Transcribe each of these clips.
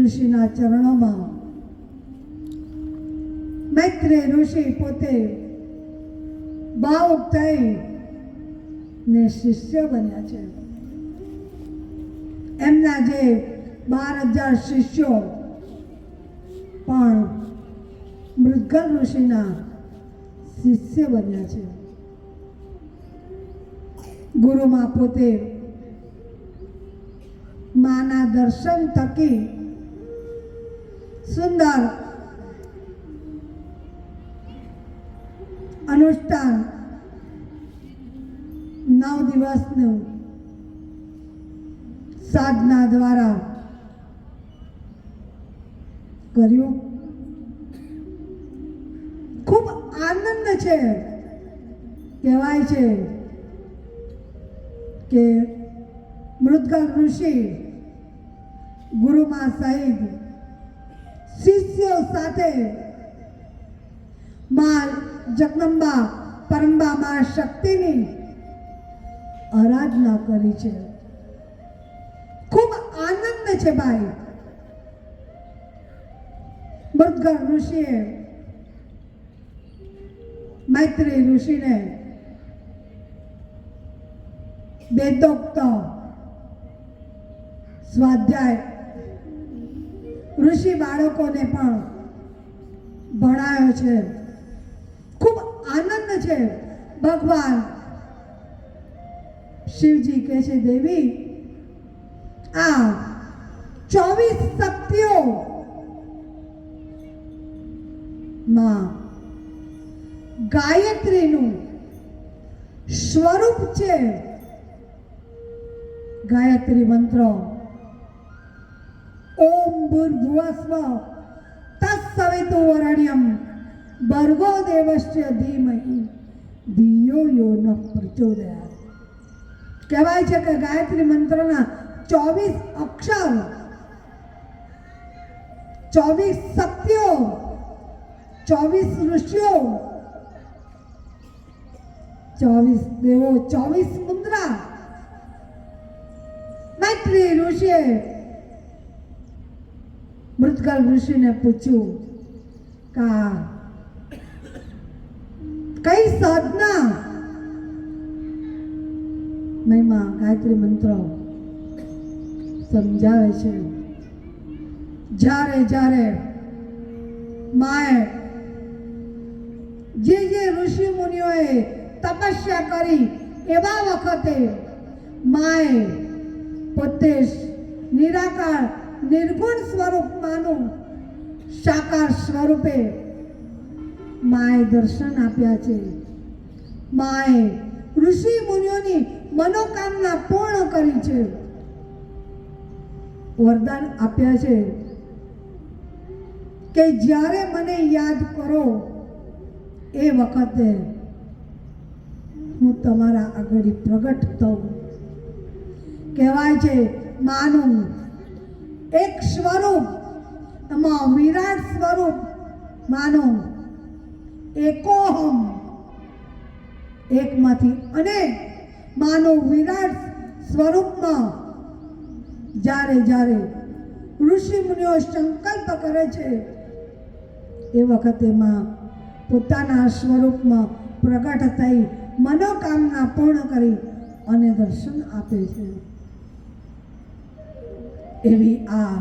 ઋષિના ચરણોમાં મૈત્રેય ઋષિ પોતે ભાવુક થઈ ને શિષ્ય બન્યા છે. એમના જે 12,000 શિષ્યો પણ મૃદગલ ઋષિના શિષ્ય બન્યા છે. ગુરુમાં પોતે માના દર્શન થકી સુંદર અનુષ્ઠાન 9 દિવસનું સાધના દ્વારા કર્યું. ખૂબ આનંદ છે. કહેવાય છે કે મૃદગલ ઋષિ ગુરુમાં સહિત શિષ્યો સાથે માં જગદંબા પરંબા માં શક્તિની આરાધના કરી છે. ખૂબ આનંદ છે ભાઈ. મૃદગલ ઋષિએ મૈત્રેય ઋષિને વેદોક્ત સ્વાધ્યાય ઋષિ બાળકોને પણ ભણાયો છે. ખૂબ આનંદ છે. ભગવાન શિવજી કહે છે, દેવી આ 24 શક્તિઓ માં ગાયત્રીનું સ્વરૂપ છે. ગાયત્રી મંત્ર ઓમ ભૂર્ભુવસ્વ તત્સવિતુર્વરેણ્યમ ભર્ગો દેવસ્ય ધીમહિ ધિયો યો ન પ્રચોદયાત. કહેવાય છે કે ગાયત્રી મંત્રના 24 અક્ષર, 24 શક્તિઓ, 24 ઋષિઓ, 24 દેવો, 24 મુદ્રા. મૈત્રેય ઋષિએ મૃદગલ ઋષિને પૂછ્યું કે કઈ સાધના મહિમા ગાયત્રી મંત્ર સમજાવે છે. જ્યારે જ્યારે માએ જે ઋષિ મુનિઓએ તપસ્યા કરી એવા વખતે માએ પોતે નિરાકાર નિર્ગુણ સ્વરૂપમાંનું સાકાર સ્વરૂપે માએ દર્શન આપ્યા છે. માએ ઋષિ મુનિઓની મનોકામના પૂર્ણ કરી છે. વરદાન આપ્યા છે કે જ્યારે મને યાદ કરો એ વખતે હું તમારા આગળ પ્રગટ થઉં. કહેવાય છે માનું એક સ્વરૂપ, એમાં વિરાટ સ્વરૂપ માનું એકોહમ, એકમાંથી અનેક માનું વિરાટ સ્વરૂપમાં જ્યારે જ્યારે ઋષિ મુનિઓ સંકલ્પ કરે છે એ વખતે માં પોતાના સ્વરૂપમાં પ્રગટ થઈ મનોકામના પૂર્ણ કરી અને દર્શન આપે છે. એવી આ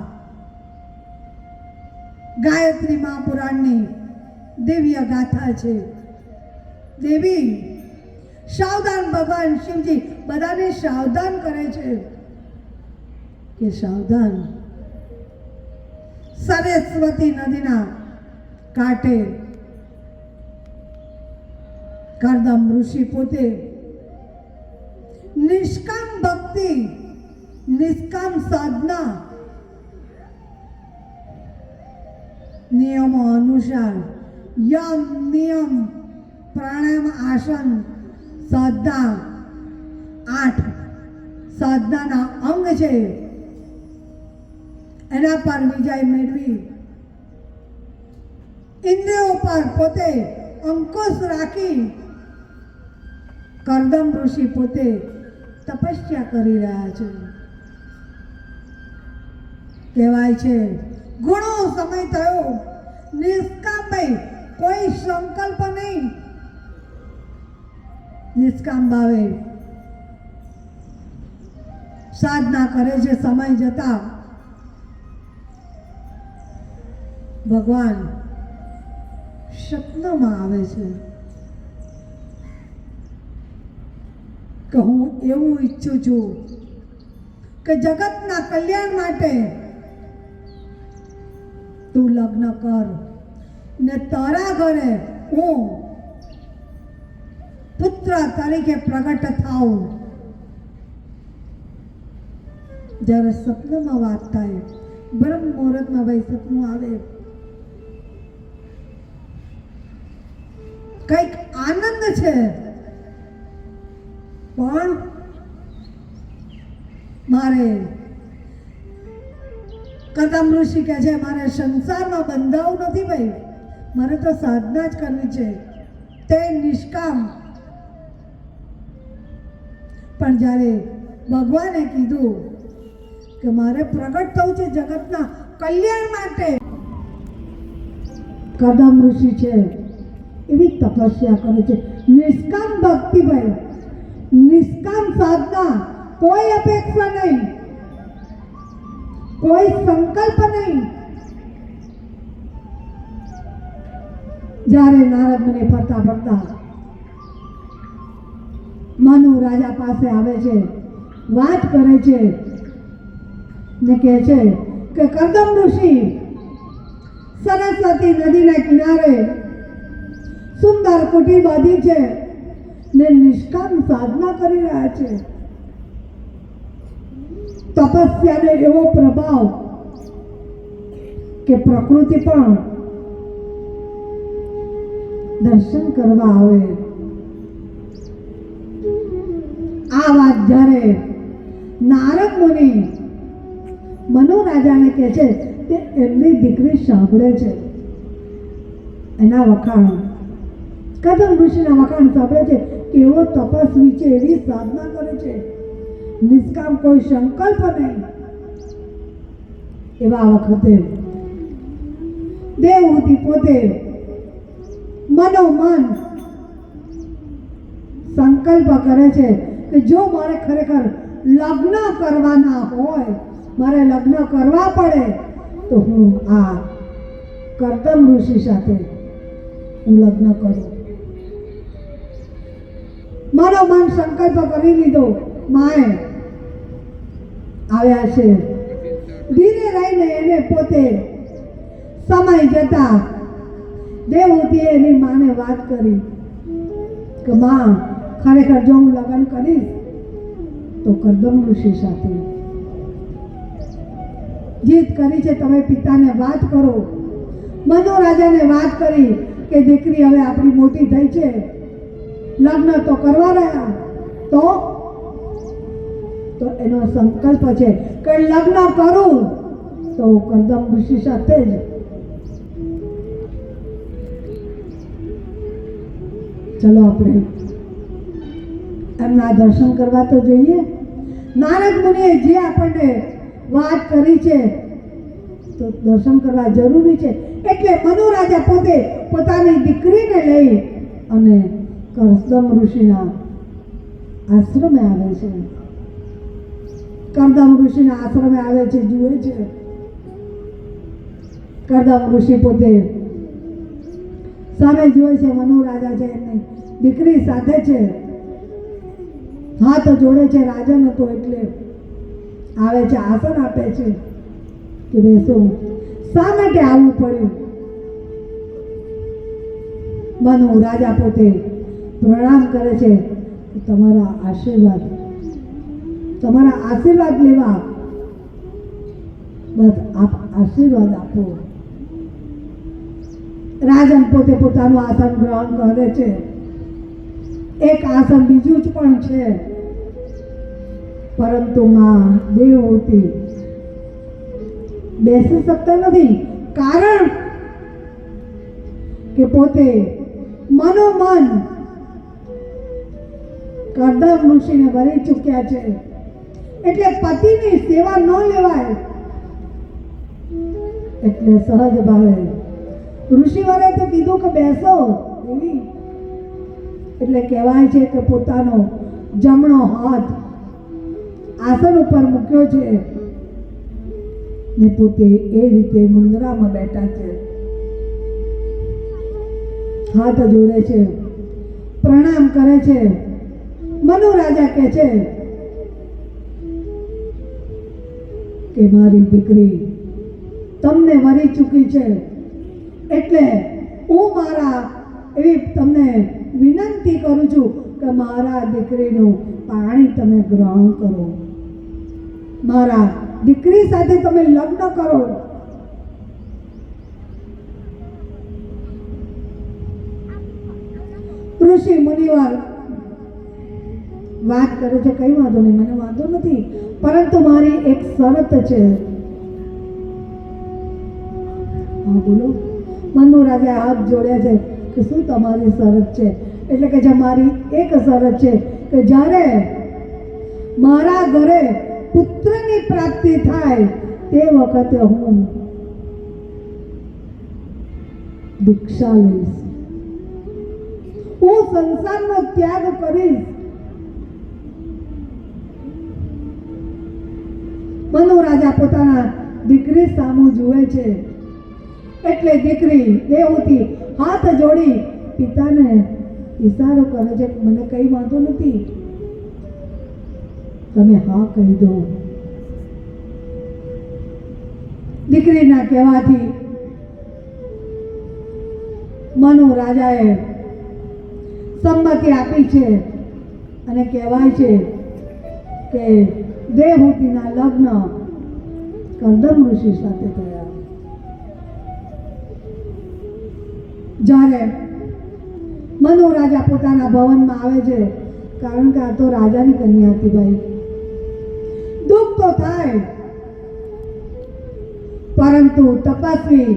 ગાયત્રી મહાપુરાણની દિવ્ય ગાથા છે. દેવી સાવધાન, ભગવાન શિવજી બધાને સાવધાન કરે છે કે સાવધાન. સરસ્વતી નદીના કાંઠે કરદમ ઋષિ પોતે નિષ્કામ ભક્તિ, નિષ્કામ સાધના નિયમો અનુસાર યમ નિયમ પ્રાણાયામ આસન સાધના 8 સાધનાના અંગ છે. એના પર વિજય મેળવી ઇન્દ્રિયો પર પોતે અંકુશ રાખી કરદમ ઋષિ પોતે તપસ્યા કરી રહ્યા છે. કહેવાય છે ઘણો સમય થયો નિષ્કામ ભાઈ, કોઈ સંકલ્પ નહીં. નિષ્કામ ભાવે સાધના કરે છે. સમય જતા ભગવાન સપનામાં આવે છે કે હું એવું ઈચ્છું છું કે જગતના કલ્યાણ માટે તું લગ્ન કર ને તારા ઘરે હું પુત્ર તરીકે પ્રગટ થાઉં. જ્યારે સપનામાં વાત થાય, બ્રહ્મ મુહૂર્તમાં ભાઈ સપનું આવે, કંઈક આનંદ છે, પણ મારે કદમ ઋષિ કહે છે મારે સંસારમાં બંધાવું નથી ભાઈ, મારે તો સાધના જ કરવી છે. તે નિષ્કામ. પણ જ્યારે ભગવાને કીધું કે મારે પ્રગટ થવું છે જગતના કલ્યાણ માટે, કદમ ઋષિ છે એવી તપસ્યા કરે છે. નિષ્કામ ભક્તિ ભાઈ, નિષ્કામ સાધના, કોઈ અપેક્ષા નહીં, કોઈ સંકલ્પ નહીં. જ્યારે નારદ મુનિ ફરતા ફરતા મનુ રાજા પાસે આવે છે, વાત કરે છે ને કહે છે કે કદમ ઋષિ સરસ્વતી નદીના કિનારે સુંદર કુટીર બાંધી છે ને નિષ્કામ સાધના કરી રહ્યા છે. તપસ્યાને એવો પ્રભાવ કે પ્રકૃતિ પણ દર્શન કરવા આવે. આ વાત જ્યારે નારદ મુનિ મનુ રાજાને કહે છે તે એમની દીકરી સાંભળે છે, એના વખાણ, કદમ ઋષિના વખાણ સાંભળે છે કે એવો તપસ્વી છે, એવી સાધના કરે છે, નિષ્કામ, કોઈ સંકલ્પ નહીં. એવા વખતે દેવહૂતિ પોતે મનોમન સંકલ્પ કરે છે કે જો મારે ખરેખર લગ્ન કરવાના હોય, મારે લગ્ન કરવા પડે તો હું આ કદમ ઋષિ સાથે હું લગ્ન કરું. મનોમન સંકલ્પ કરી લીધો. માએ આવ્યા છે. ધીરે રહીને એને પોતે સમય જતા દેવહૂતિએ એની માને વાત કરી કે માં, ખરેખર જો હું લગ્ન કરીશ તો કદમ ઋષિ સાથે. જીદ કરી છે, તમે પિતાને વાત કરો. મનુ રાજાને વાત કરી કે દીકરી હવે આપણી મોટી થઈ છે, લગ્ન તો કરવા રહ્યા, તો એનો સંકલ્પ છે કે લગ્ન કરું તો કદમ ઋષિ સાથે જ. ચલો આપણે એમના દર્શન કરવા તો જઈએ. નારદ મુનિએ જે આપણને વાત કરી છે તો દર્શન કરવા જરૂરી છે. એટલે મનુ રાજા પોતે પોતાની દીકરીને લઈ અને કદમ ઋષિના આશ્રમે આવે છે. કદમ ઋષિના આશ્રમે આવે છે, જુએ છે. કદમ ઋષિ પોતે સામે જુએ છે, મનુ રાજા છે એમની દીકરી સાથે છે, હાથ જોડે છે. રાજન હતો એટલે આવે છે, આસન આપે છે કે બેસો. શા માટે આવવું પડ્યું? મનુ રાજા પોતે પ્રણામ કરે છે, તમારા આશીર્વાદ લેવા, બસ આપ આશીર્વાદ આપો. રાજન પોતે પોતાનું આસન ગ્રહણ કરે છે. એક આસન બીજું જ પણ છે, પરંતુ માં દેવહૂતિ બેસી શકતા નથી, કારણ કે પોતે મનોમન કદમ ઋષિને વરી ચૂક્યા છે. એટલે પતિની સેવા ન લેવાય એટલે સહજ ભાવે ઋષિવરે તો કીધું કે બેસો એવી, એટલે કહેવાય છે કે પોતાનો જમણો હાથ આસન ઉપર મૂક્યો છે ને પોતે એ રીતે મુદ્રામાં બેઠા છે, હાથ જોડે છે, પ્રણામ કરે છે. મનુ રાજા કહે છે કે મારી દીકરી તમને વરી ચૂકી છે, એટલે હું મારા એવી તમને વિનંતી કરું છું કે મારા દીકરીનું પાણી તમે ગ્રહણ કરો, મારા દીકરી સાથે તમે લગ્ન કરો. ઋષિ મુનિવાર વાત કરે છે, કઈ વાંધો નહીં, મને વાંધો નથી, પરંતુ મારી એક શરત છે. હા બોલો. મનુ રાજા હાથ જોડ્યા છે કે શું તમારી શરત છે? એટલે કે જે મારી એક શરત છે કે જ્યારે મારા ઘરે પુત્રની પ્રાપ્તિ થાય તે વખતે હું દીક્ષા લઈશ, હું સંસારનો ત્યાગ કરીશ. મનુ રાજા પોતાના દીકરી સામું જુએ છે, એટલે દીકરી દેવહૂતિ હાથ જોડી પિતાને ઈશારો કરે છે, મને કઈ વાંધો નથી, તમે હા કહી દો. દીકરીના કહેવાથી મનુ રાજાએ સંમતિ આપી છે અને કહેવાય છે કે દેવહૂતિના લગ્ન કર્દમ ઋષિ સાથે થયા. જ્યારે મનુ રાજા પોતાના ભવનમાં આવે છે, કારણ કે આ તો રાજાની કન્યા હતી ભાઈ, દુઃખ તો થાય, પરંતુ તપસ્વી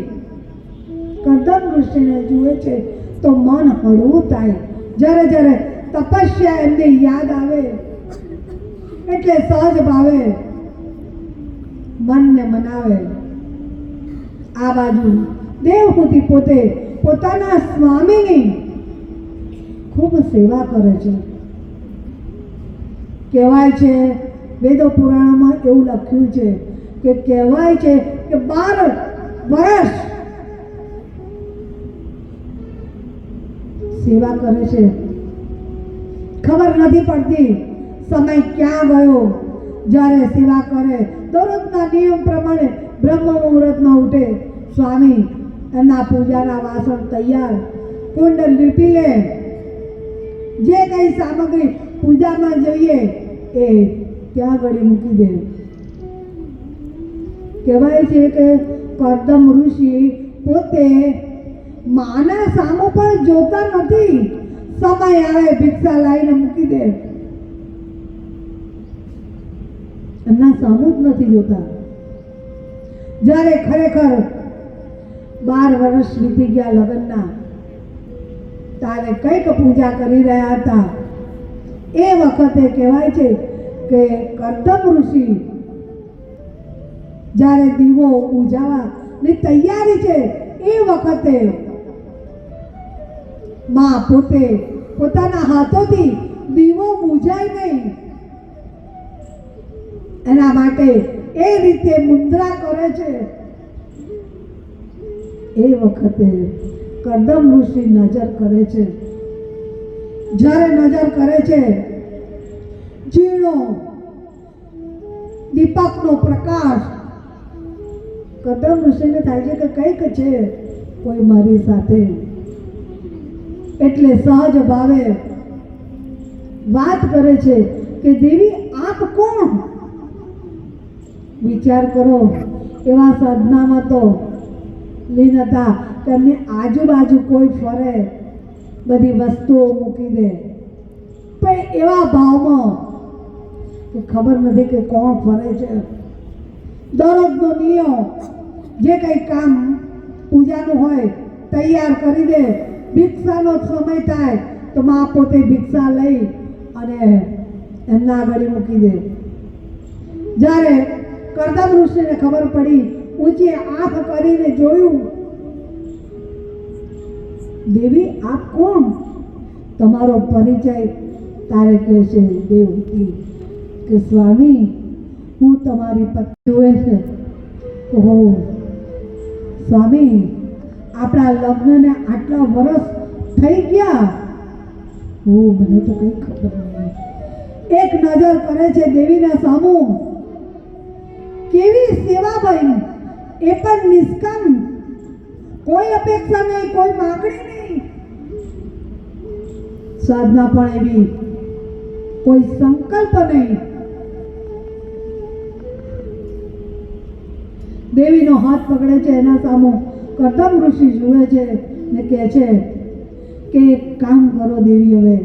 કર્દમ ઋષિને જુએ છે તો મન હળવું થાય. જ્યારે જ્યારે તપસ્યા એમને યાદ આવે એટલે સહજ ભાવે મનને મનાવે. આ બાજુ દેવહૂતિ પોતે પોતાના સ્વામીની ખૂબ સેવા કરે છે. કહેવાય છે વેદો પુરાણમાં એવું લખ્યું છે કે કહેવાય છે કે 12 વર્ષ સેવા કરે છે, ખબર નથી પડતી સમય ક્યાં ગયો. જ્યારે સેવા કરે દરરોજના નિયમ પ્રમાણે બ્રહ્મ મુહૂર્તમાં ઉઠે, સ્વામી એમના પૂજાના વાસણ તૈયાર, કુંડ લીપી લે, જે કઈ સામગ્રી પૂજામાં જોઈએ એ ત્યાં ઘડી મૂકી દે. કહેવાય છે કે કર્દમ ઋષિ પોતે માના સામું પણ જોતા નથી, સમય આવે ભિક્ષા લાવીને મૂકી દે, એમના સામું જ નથી જોતા. જ્યારે ખરેખર 12 વર્ષ વીતી ગયા લગ્નના, ત્યારે કંઈક પૂજા કરી રહ્યા હતા, એ વખતે કહેવાય છે કે કર્દમ ઋષિ જ્યારે દીવો ઉજાવવાની તૈયારી છે એ વખતે માં પોતે પોતાના હાથોથી દીવો બુજાય નહીં એના માટે એ રીતે મુદ્રા કરે છે. એ વખતે કર્દમ ઋષિ નજર કરે છે. જ્યારે નજર કરે છે, ઝીણો દીપકનો પ્રકાશ કર્દમ ઋષિને થાય છે કે કંઈક છે કોઈ મારી સાથે. એટલે સહજ ભાવે વાત કરે છે કે દેવી આપ કોણ? વિચાર કરો, એવા સાધનામાં તો લીન હતા કે એમની આજુબાજુ કોઈ ફરે, બધી વસ્તુઓ મૂકી દે, પણ એવા ભાવમાં કે ખબર નથી કે કોણ ફરે છે. દરરોજનો નિયમ જે કંઈ કામ પૂજાનું હોય તૈયાર કરી દે, ભિક્ષાનો સમય થાય તો માં પોતે ભિક્ષા લઈ અને એમના આગળ મૂકી દે. જ્યારે કર્દમ ઋષિને ખબર પડી ઊંચી આંખ કરીને જોયું. દેવી આપ કોણ? તમારો પરિચય તારે કહેશે દેવહૂતિ કે સ્વામી હું તમારી પત્ની જોવે છે. ઓહો સ્વામી આપણા લગ્નને આટલા વર્ષ થઈ ગયા. મને તો કંઈ ખબર નહીં. એક નજર કરે છે દેવીના સામું. કેવી સેવા બની, એ પણ નિષ્કામ, કોઈ અપેક્ષા નહીં, કોઈ માંગણી નહીં. સાધના પણ એવી, કોઈ સંકલ્પ નહીં. દેવીનો હાથ પકડે છે એના સામો કરદમ ઋષિ જુએ છે ને કહે છે કે એક કામ કરો દેવી, હવે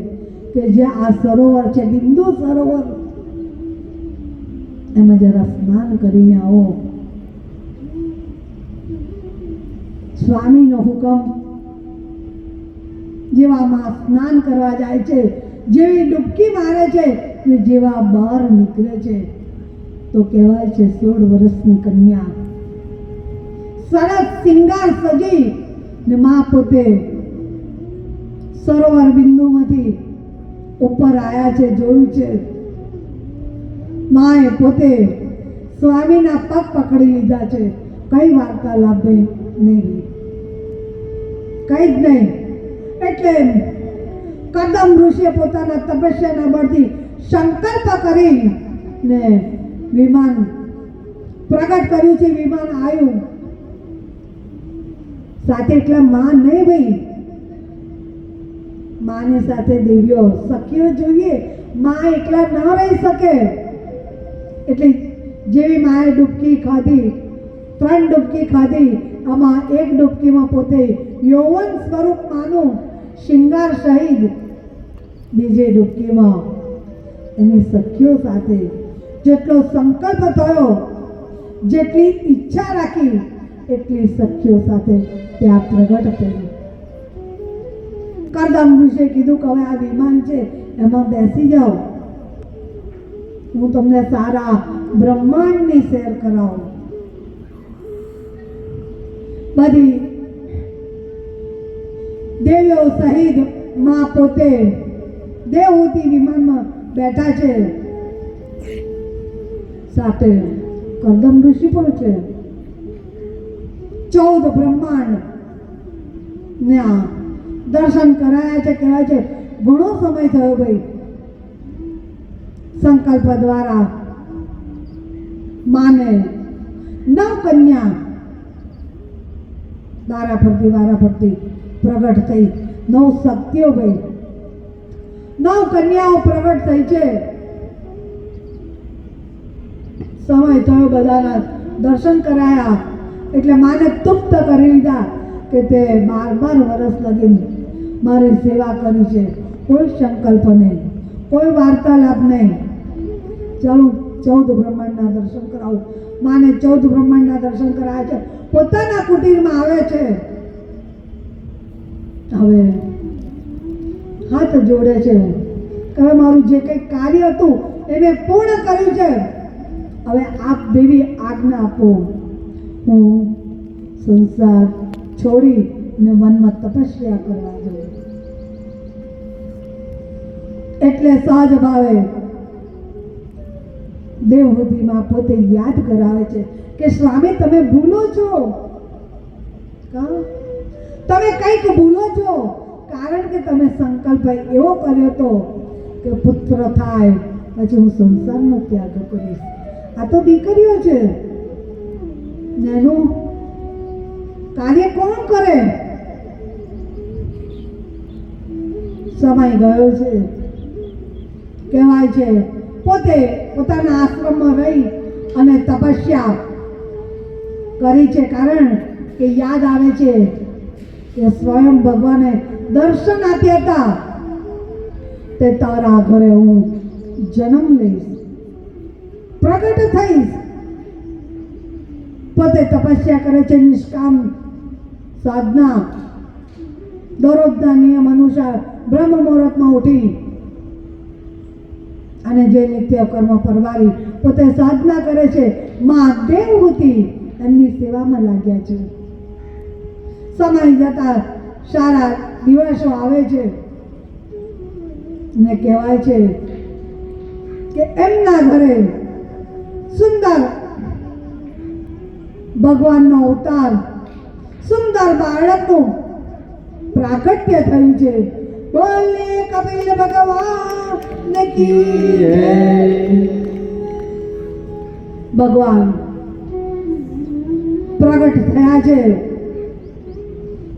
કે જે આ સરોવર છે બિંદુ સરોવર, એમાં જરા સ્નાન કરીને આવો. સ્વામીનો હુકમ. જેવામાં સ્નાન કરવા જાય છે, જેવી ડૂબકી મારે છે ને જેવા બહાર નીકળે છે તો કહેવાય છે 16 વર્ષની કન્યા, સરસ સિંગાર સજી ને માં પોતે સરોવર બિંદુમાંથી ઉપર આયા છે. જોયું છે માએ પોતે સ્વામીના પગ પકડી લીધા છે. કઈ વાર્તાલાપ નહીં, કઈ જ નહીં. એટલે કદમ ઋષિએ પોતાના તપસ્યાના બળથી સંકલ્પ કરી ને વિમાન પ્રગટ કર્યું છે. વિમાન આવ્યું સાથે. એટલા માં નહીં ભાઈ, માની સાથે દેવીઓ સખીઓ જોઈએ. માં એકલા ન રહી શકે. એટલે જેવી માએ ડૂબકી ખાધી, 3 ડૂબકી ખાધી, આમાં એક ડૂબકીમાં પોતે યૌવન સ્વરૂપ માનું શિંગાર સહિત, બીજે ડૂબકીમાં એની સખીઓ સાથે જેટલો સંકલ્પ થયો, જેટલી ઈચ્છા રાખી, એટલી સખીઓ સાથે ત્યાં પ્રગટ થઈ. કરદમ ઋષિએ કીધું કે હવે આ વિમાન છે એમાં બેસી જાઓ, હું તમને સારા બ્રહ્માંડની સૈર કરાવું. બધી દેવીઓ સહિત માં પોતે દેવહૂતિ વિમાનમાં બેઠા છે. સાથે કરદમ ઋષિ પણ છે. 14 બ્રહ્માંડ ને દર્શન કરાયા છે. કહેવાય છે ઘણો સમય થયો ભાઈ. સંકલ્પ દ્વારા માને 9 કન્યા વારા ફરતી પ્રગટ થઈ. 9 શક્તિઓ ભાઈ, 9 કન્યાઓ પ્રગટ થઈ છે. સમય થયો, બધાના દર્શન કરાયા. એટલે માને તુપ્ત કરી લીધા કે તે 12 વર્ષ લગી મારી સેવા કરી છે. કોઈ સંકલ્પ નહીં, કોઈ વાર્તાલાપ નહીં. ચાલો 14 બ્રહ્માંડના દર્શન કરાવું. માને 14 બ્રહ્માંડના દર્શન કરાયા છે. પોતાના કુટીરમાં આવે છે. હવે હાથ જોડે છે કે મારું જે કંઈ કાર્ય હતું એને પૂર્ણ કર્યું છે. હવે આપ દેવી આજ્ઞા આપો, હું સંસાર છોડી ને વનમાં તપસ્યા કરવા જાઉં. એટલે સહજ ભાવે દેવહૂતિમાં પોતે યાદ કરાવે છે કે સ્વામી તમે ભૂલો છો, તમે કંઈક ભૂલો છો. કારણ કે તમે સંકલ્પ એવો કર્યો હતો કે પુત્ર થાય પછી હું સંસારનો ત્યાગ કરીશ. આ તો દીકરીઓ છે, એનું કાર્ય કોણ કરે? સમય ગયો છે. કહેવાય છે પોતે પોતાના આશ્રમમાં રહી અને તપસ્યા કરી છે. કારણ કે યાદ આવે છે કે સ્વયં ભગવાને દર્શન આપ્યા હતા, તે તારા ઘરે હું જન્મ લઈશ, પ્રગટ થઈશ. પોતે તપસ્યા કરે છે, નિષ્કામ સાધના. દરરોજના નિયમ અનુસાર બ્રહ્મ મુહૂર્તમાં ઉઠી અને જે નિત્ય કર્મ પરવારી પોતે સાધના કરે છે. માં દેવહૂતિ એમની સેવામાં લાગ્યા છે. સમય જતા સારા દિવસો આવે છે ને કહેવાય છે કે એમના ઘરે સુંદર ભગવાનનો અવતાર, સુંદર બાળકનું પ્રાગટ્ય થયું છે. બોલે કપિલ ભગવાન કી જય. ભગવાન પ્રગટ થયા છે.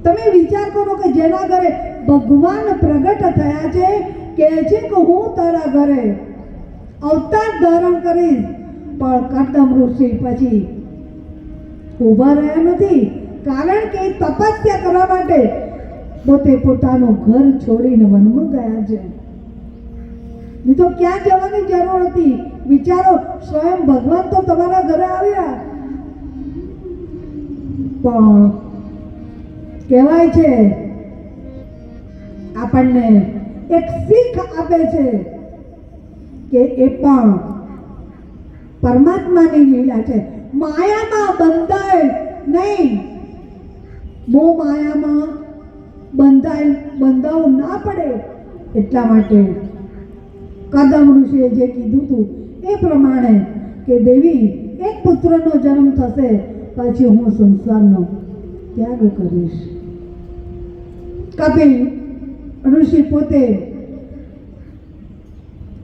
તમે વિચાર કરો કે જેના ઘરે ભગવાન પ્રગટ થયા છે, કહે છે કે હું તારા ઘરે અવતાર ધારણ કરીશ, પણ કર્દમ ઋષિ પછી ઊભા રહ્યા નથી. કારણ કે તપસ્યા કરવા માટે પોતે પોતાનું ઘર છોડીને વનમાં ગયા છે. નહીં તો ક્યાં જવાની જરૂર હતી? વિચારો, સ્વયં ભગવાન તો તમારા ઘરે આવ્યા. પણ કહેવાય છે આપણને એક શીખ આપે છે કે એ પણ પરમાત્માની લીલા છે. માયામાં બંધાય નહીં. મોહ માયામાં બંધાવું ના પડે એટલા માટે કદમ ઋષિએ જે કીધું હતું એ પ્રમાણે કે દેવી, એક પુત્રનો જન્મ થશે પછી હું સંસારનો ત્યાગ કરીશ. કપિલ ઋષિ પોતે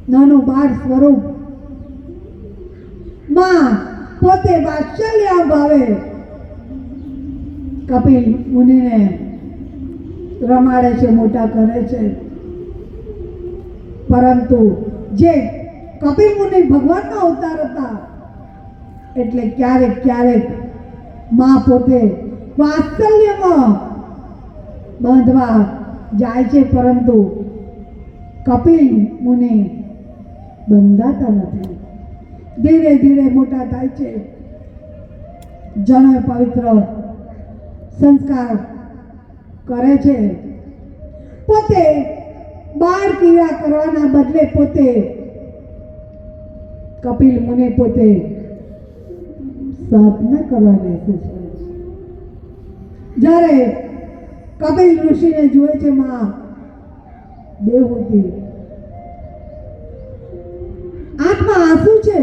નાનું બાળ સ્વરૂપ, માં પોતે વાત્સલ્ય ભાવે કપિલ મુનિને રમાડે છે, મોટા કરે છે. પરંતુ જે કપિલ મુનિ ભગવાનના અવતાર હતા એટલે ક્યારેક ક્યારેક માં પોતે વાત્સલ્યમાં બાંધવા જાય છે, પરંતુ કપિલ મુનિ બંધાતા નથી. ધીરે ધીરે મોટા થાય છે. જનોય પવિત્ર સંસ્કાર કરે છે. પોતે બાળ ક્રિયા કરવાના બદલે પોતે કપિલ મુનિ પોતે સાધના કરવા બેસે છે. જ્યારે કપિલ ઋષિને જુએ છે માં દેવહૂતિ, આંખમાં આંસુ છે,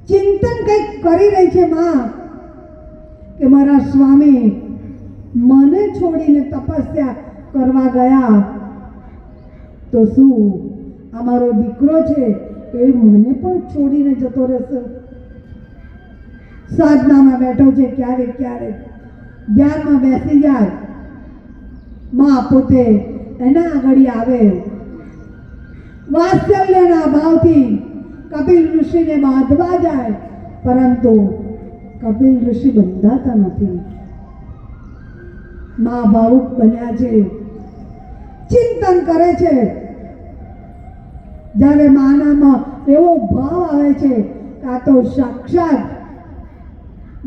ચિંતન કંઈક કરી રહી છે માં કે મારા સ્વામી મને છોડીને તપસ્યા કરવા ગયા તો શું અમારો દીકરો છે એ મને પણ છોડીને જતો રહેશે? સાધનામાં બેઠો છે, ક્યારેક ક્યારેક ધ્યાનમાં બેસી જાય. માં પોતે એના આગળ આવે, વાત્સલ્યના ભાવથી કપિલ ઋષિને બાંધવા જાય, પરંતુ કપિલ ઋષિ બંધાતા નથી. માં ભાવુક બન્યા છે, ચિંતન કરે છે. જ્યારે માનામાં એવો ભાવ આવે છે કે આ તો સાક્ષાત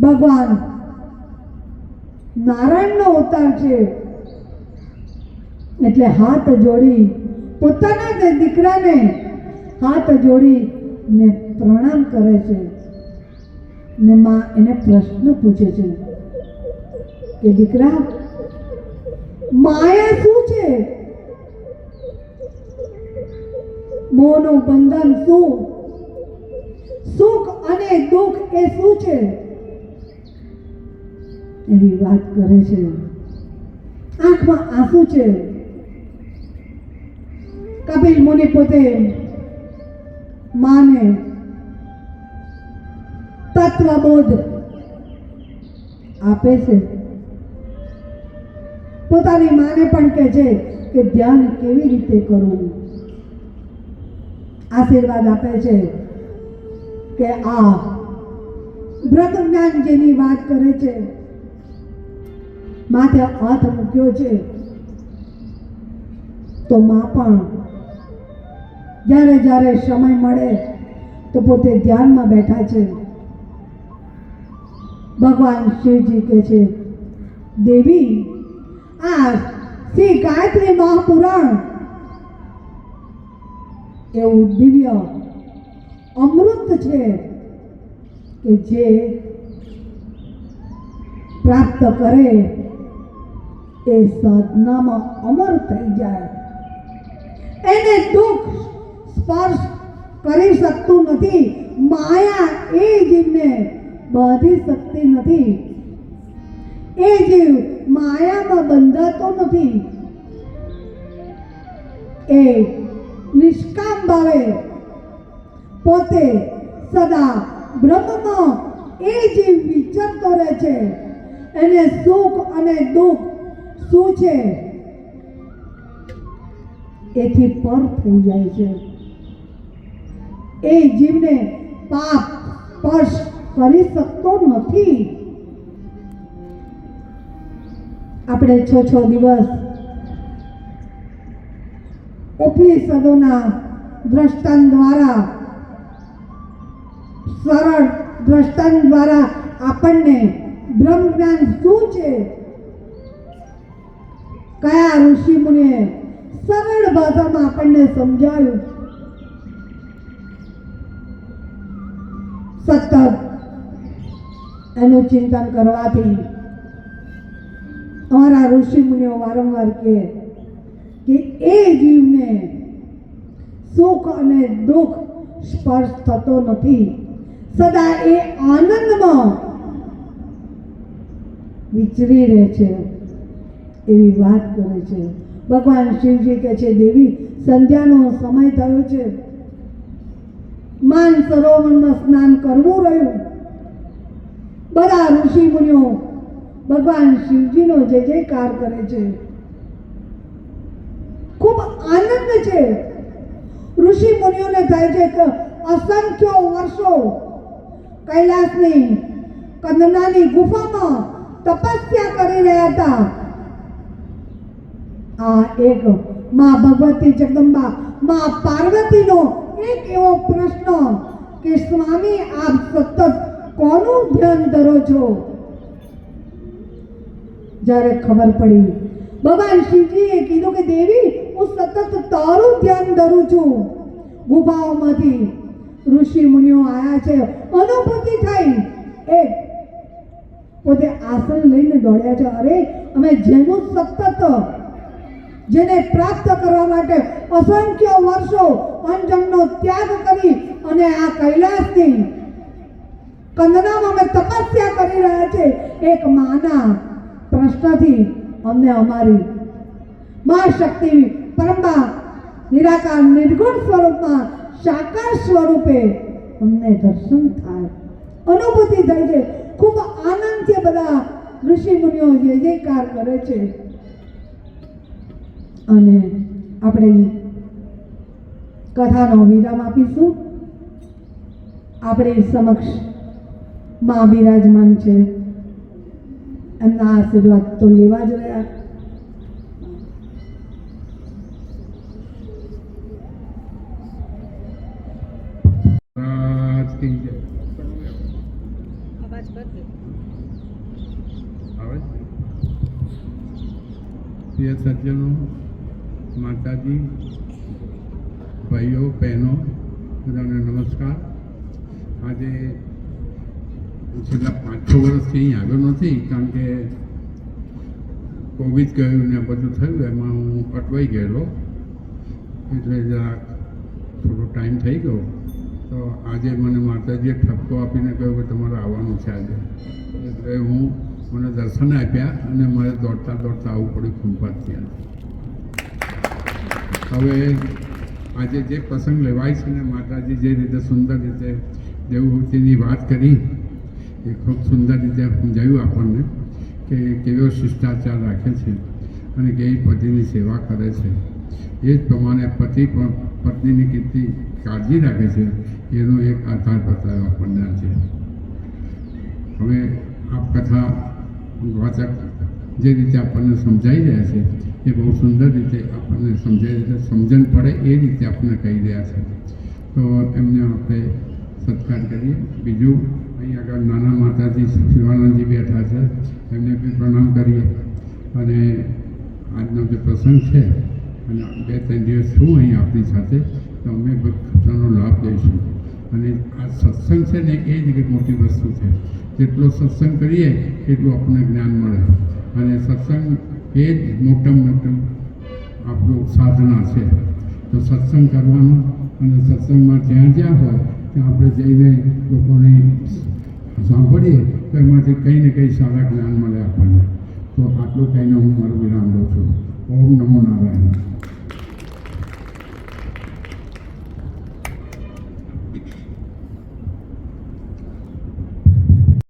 ભગવાન નારાયણનો અવતાર છે, એટલે હાથ જોડી પોતાના જ દીકરાને હાથ જોડીને પ્રણામ કરે છે. ને માં એને પ્રશ્ન પૂછે છે કે દીકરા, માયા શું છે? મોહનું બંધન શું? સુખ અને દુઃખ એ શું છે? એની વાત કરે છે. આંખમાં આંસુ છે. કપિલ મુનિ પોતે માને તત્વબોધ આપે છે. પોતાની માને પણ કહે છે કે ધ્યાન કેવી રીતે કરવું. આશીર્વાદ આપે છે કે આ બ્રહ્મ જ્ઞાન જેની વાત કરે છે, માથે હાથ મૂક્યો છે તો માં પણ જ્યારે જ્યારે સમય મળે તો પોતે ધ્યાનમાં બેઠા છે. ભગવાન શિવજી કહે છે, દેવી, આ શ્રી ગાયત્રી મહાપુરાણ એવું દિવ્ય અમૃત છે કે જે પ્રાપ્ત કરે એ સાધનામાં અમર થઈ જાય. એને દુઃખ સ્પર્શ કરી શકતું નથી. માયા એ જીવને બાંધી શકતી નથી. એ જીવ માયામાં બંધાતો નથી. એ નિષ્કામ ભાવે પોતે સદા બ્રહ્મમાં એ જીવ વિચરતો રહે છે. એને સુખ અને દુઃખ શું છે એથી પર થઈ જાય છે. એ જીવને પાપ સ્પર્શ કરી શકતો નથી. આપણે 6 દિવસ ઉપનિષદોના દ્રષ્ટાંત દ્વારા, સરળ દ્રષ્ટાંત દ્વારા આપણને બ્રહ્મ જ્ઞાન શું છે, કયા ઋષિ મુનિએ સરળ ભાષામાં આપણને સમજાવ્યું. સતત એનું ચિંતન કરવાથી અમારા ઋષિ મુનિઓ વારંવાર કહે કે એ જીવને સુખ અને દુઃખ સ્પર્શ થતો નથી. સદા એ આનંદમાં વિચરી રહે છે એવી વાત કરે છે. ભગવાન શિવજી કહે છે, દેવી સંધ્યાનો સમય થયો છે, માન સરોવરમાં સ્નાન કરવું રહ્યું. બધા ઋષિ મુનિઓ ભગવાન શિવજીનો જય જયકાર કરે છે. ખૂબ આનંદ છે. ઋષિ મુનિઓને થાય છે કે અસંખ્ય વર્ષો કૈલાસની કંદનાની ગુફામાં તપસ્યા કરી રહ્યા હતા. આ એક માં ભગવતી જગદંબા, માં પાર્વતીનો એક એવો પ્રશ્ન કે સ્વામી આપ સતત કોનું ધ્યાન ધરો છો? જ્યારે ખબર પડી, ભગવાન શિવજીએ કીધું કે દેવી હું સતત તારું ધ્યાન ધરું છું. ગુફાઓમાંથી ઋષિ મુનિઓ આવ્યા છે. અનુભૂતિ થઈ. એક પોતે આસન લઈને દોડ્યા છે. અરે અમે જેનું સતત, જેને પ્રાપ્ત કરવા માટે અસંખ્ય વર્ષો અંજનનો ત્યાગ કરી અને આ કૈલાસની કંદનામાં અમે તપસ્યા કરી રહ્યા છે, એક માના પ્રશ્નથી અમને અમારી મા શક્તિ પરમા નિરાકાર નિર્ગુણ સ્વરૂપમાં સાકાર સ્વરૂપે અમને દર્શન થાય, અનુભૂતિ થાય છે. ખૂબ આનંદથી બધા ઋષિ મુનિઓ જય જયકાર કરે છે. અને આપણે કથાનો વિરામ આપીશું. આપણે સમક્ષ માં બિરાજમાન છે, એમના આશીર્વાદ તો લેવા જ રહ્યા. પ્રિય સજ્જનો, માતાજી, ભાઈઓ બહેનો, બધાને નમસ્કાર. આજે છેલ્લા 5-6 વર્ષથી અહીં આવ્યો નથી, કારણ કે કોવિડ ગયું ને બધું થયું, એમાં હું અટવાઈ ગયેલો, એટલે જરા થોડો ટાઈમ થઈ ગયો. તો આજે મને માતાજીએ ઠપકો આપીને કહ્યું કે તમારે આવવાનું છે આજે. એટલે મને દર્શન આપ્યા અને મારે દોડતા દોડતા આવવું પડ્યું ખંભાતથી. હવે આજે જે પ્રસંગ લેવાય છે ને, માતાજી જે રીતે સુંદર રીતે દેવહૂતિની વાત કરી એ ખૂબ સુંદર રીતે સમજાવ્યું આપણને કે કેવો શિષ્ટાચાર રાખે છે અને કેવી પતિની સેવા કરે છે. એ જ પ્રમાણે પતિ પણ પત્નીની કેટલી કાળજી રાખે છે એનો એક આધાર બતાવ્યો આપણને આજે. હવે આ કથા વાચક જે રીતે આપણને સમજાઈ રહ્યા છે એ બહુ સુંદર રીતે આપણને સમજાઈ રીતે સમજણ પડે એ રીતે આપણને કહી રહ્યા છે. તો એમને આપણે સત્કાર કરીએ. બીજું અહીં આગળ નાના માતાજી શિવાનંદજી બેઠા છે, એમને બી પ્રણામ કરીએ. અને આજનો જે પ્રસંગ છે અને 2-3 દિવસ છું અહીં આપણી સાથે, તો અમે બધાનો લાભ લઈશું. અને આ સત્સંગ છે ને એ જ એક મોટી વસ્તુ છે. જેટલો સત્સંગ કરીએ એટલું આપણને જ્ઞાન મળે. અને સત્સંગ એ જ મોટું આપણું સાધના છે. તો સત્સંગ કરવાનું અને સત્સંગમાં જ્યાં હોય ત્યાં આપણે જઈને લોકોને સાંભળીએ તો એમાંથી કંઈ ને કંઈ સારા જ્ઞાન મળે આપણને. તો આટલું કહીને હું મારું વિરામ લઉં છું. ઓમ નમો નારાયણ.